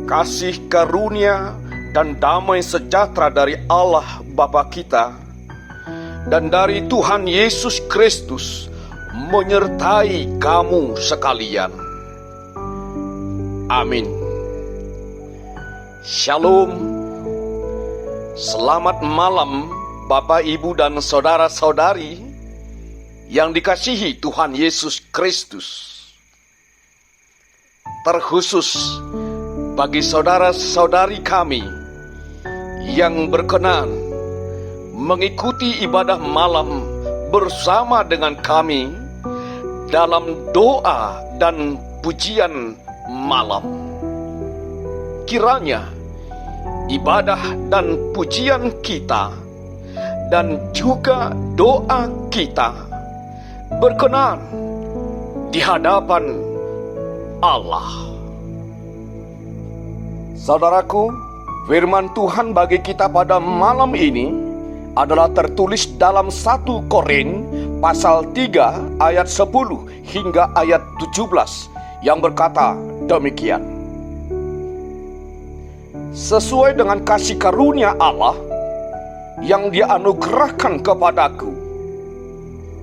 kasih karunia dan damai sejahtera dari Allah Bapa kita dan dari Tuhan Yesus Kristus menyertai kamu sekalian. Amin. Shalom. Selamat malam Bapak, Ibu, dan saudara-saudari yang dikasihi Tuhan Yesus Kristus. Terkhusus bagi saudara-saudari kami yang berkenan mengikuti ibadah malam bersama dengan kami dalam doa dan pujian malam. Kiranya ibadah dan pujian kita dan juga doa kita berkenan di hadapan Allah. Saudaraku, firman Tuhan bagi kita pada malam ini adalah tertulis dalam 1 Korin pasal 3 ayat 10 hingga ayat 17 yang berkata demikian. Sesuai dengan kasih karunia Allah yang dianugerahkan kepadaku,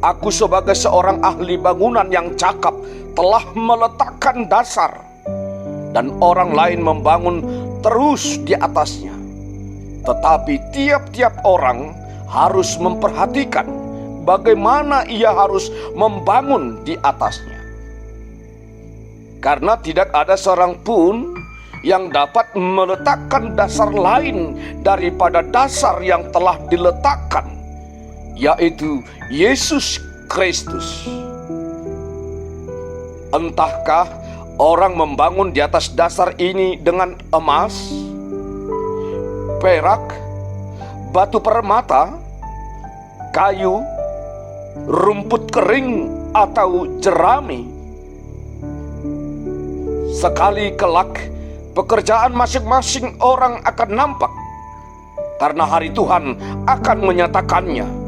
aku sebagai seorang ahli bangunan yang cakap telah meletakkan dasar, dan orang lain membangun terus di atasnya. Tetapi tiap-tiap orang harus memperhatikan bagaimana ia harus membangun di atasnya. Karena tidak ada seorang pun yang dapat meletakkan dasar lain daripada dasar yang telah diletakkan, yaitu Yesus Kristus. Entahkah orang membangun di atas dasar ini dengan emas, perak, batu permata, kayu, rumput kering, atau jerami. Sekali kelak pekerjaan masing-masing orang akan nampak, karena hari Tuhan akan menyatakannya.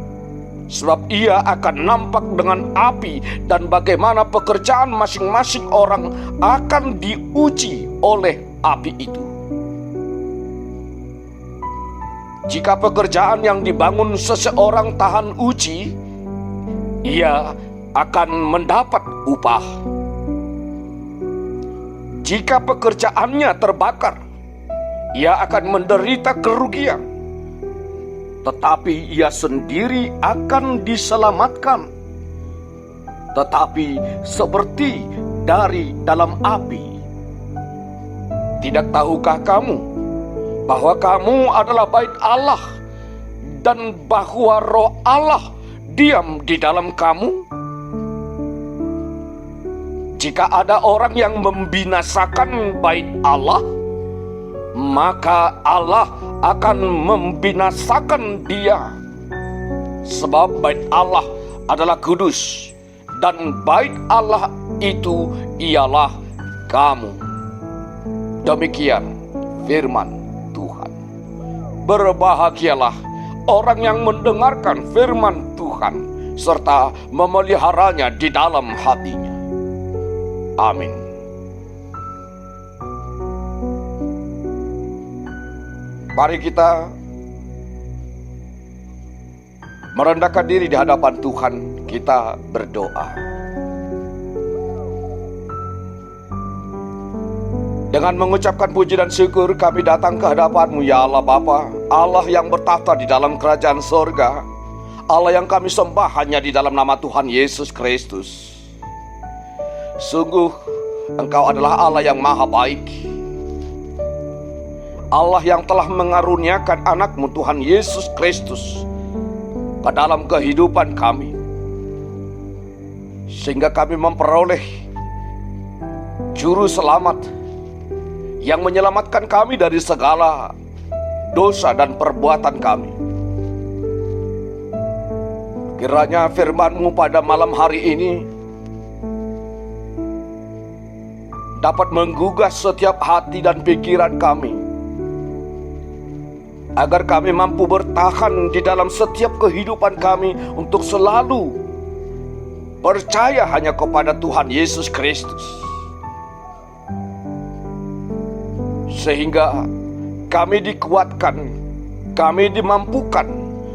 Sebab ia akan nampak dengan api, dan bagaimana pekerjaan masing-masing orang akan diuji oleh api itu. Jika pekerjaan yang dibangun seseorang tahan uji, ia akan mendapat upah. Jika pekerjaannya terbakar, ia akan menderita kerugian. Tetapi ia sendiri akan diselamatkan, tetapi seperti dari dalam api. Tidak tahukah kamu bahwa kamu adalah bait Allah, dan bahwa Roh Allah diam di dalam kamu? Jika ada orang yang membinasakan bait Allah, maka Allah akan membinasakan dia. Sebab bait Allah adalah kudus, dan bait Allah itu ialah kamu. Demikian firman Tuhan. Berbahagialah orang yang mendengarkan firman Tuhan serta memeliharanya di dalam hatinya. Amin. Mari kita merendahkan diri di hadapan Tuhan. Kita berdoa. Dengan mengucapkan puji dan syukur, kami datang ke hadapan-Mu, ya Allah Bapa, Allah yang bertahta di dalam kerajaan sorga, Allah yang kami sembah hanya di dalam nama Tuhan Yesus Kristus. Sungguh Engkau adalah Allah yang maha baik, Allah yang telah mengaruniakan anak-Mu Tuhan Yesus Kristus ke dalam kehidupan kami, sehingga kami memperoleh juru selamat yang menyelamatkan kami dari segala dosa dan perbuatan kami. Kiranya firman-Mu pada malam hari ini dapat menggugah setiap hati dan pikiran kami, agar kami mampu bertahan di dalam setiap kehidupan kami untuk selalu percaya hanya kepada Tuhan Yesus Kristus. sehingga kami dikuatkan, kami dimampukan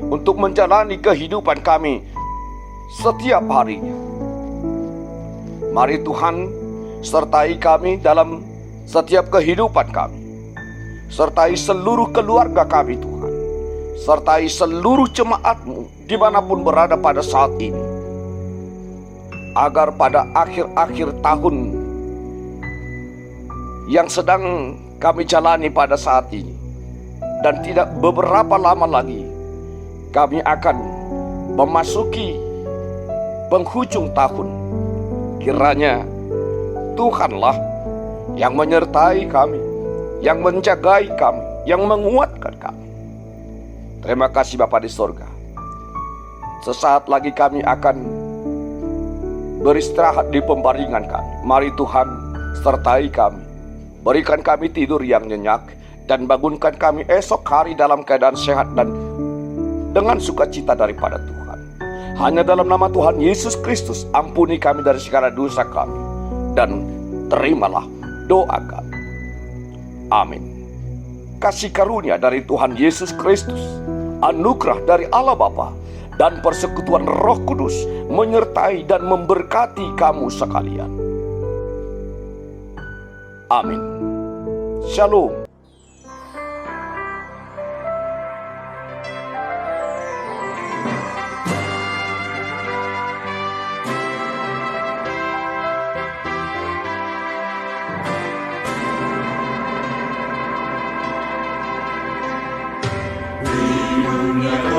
untuk menjalani kehidupan kami setiap harinya. Mari Tuhan, sertai kami dalam setiap kehidupan kami. Sertai seluruh keluarga kami Tuhan. Sertai seluruh jemaat-Mu dimanapun berada pada saat ini. Agar pada akhir-akhir tahun yang sedang kami jalani pada saat ini, dan tidak beberapa lama lagi kami akan memasuki penghujung tahun. Kiranya Tuhanlah yang menyertai kami, yang menjagai kami, yang menguatkan kami. Terima kasih Bapa di sorga. Sesaat lagi kami akan beristirahat di pembaringan kami. Mari Tuhan, sertai kami. Berikan kami tidur yang nyenyak, dan bangunkan kami esok hari dalam keadaan sehat dan dengan sukacita daripada Tuhan. Hanya dalam nama Tuhan Yesus Kristus, ampuni kami dari segala dosa kami, dan terimalah doa kami. Amin. Kasih karunia dari Tuhan Yesus Kristus, anugerah dari Allah Bapa, dan persekutuan Roh Kudus menyertai dan memberkati kamu sekalian. Amin. Shalom. Lindungilah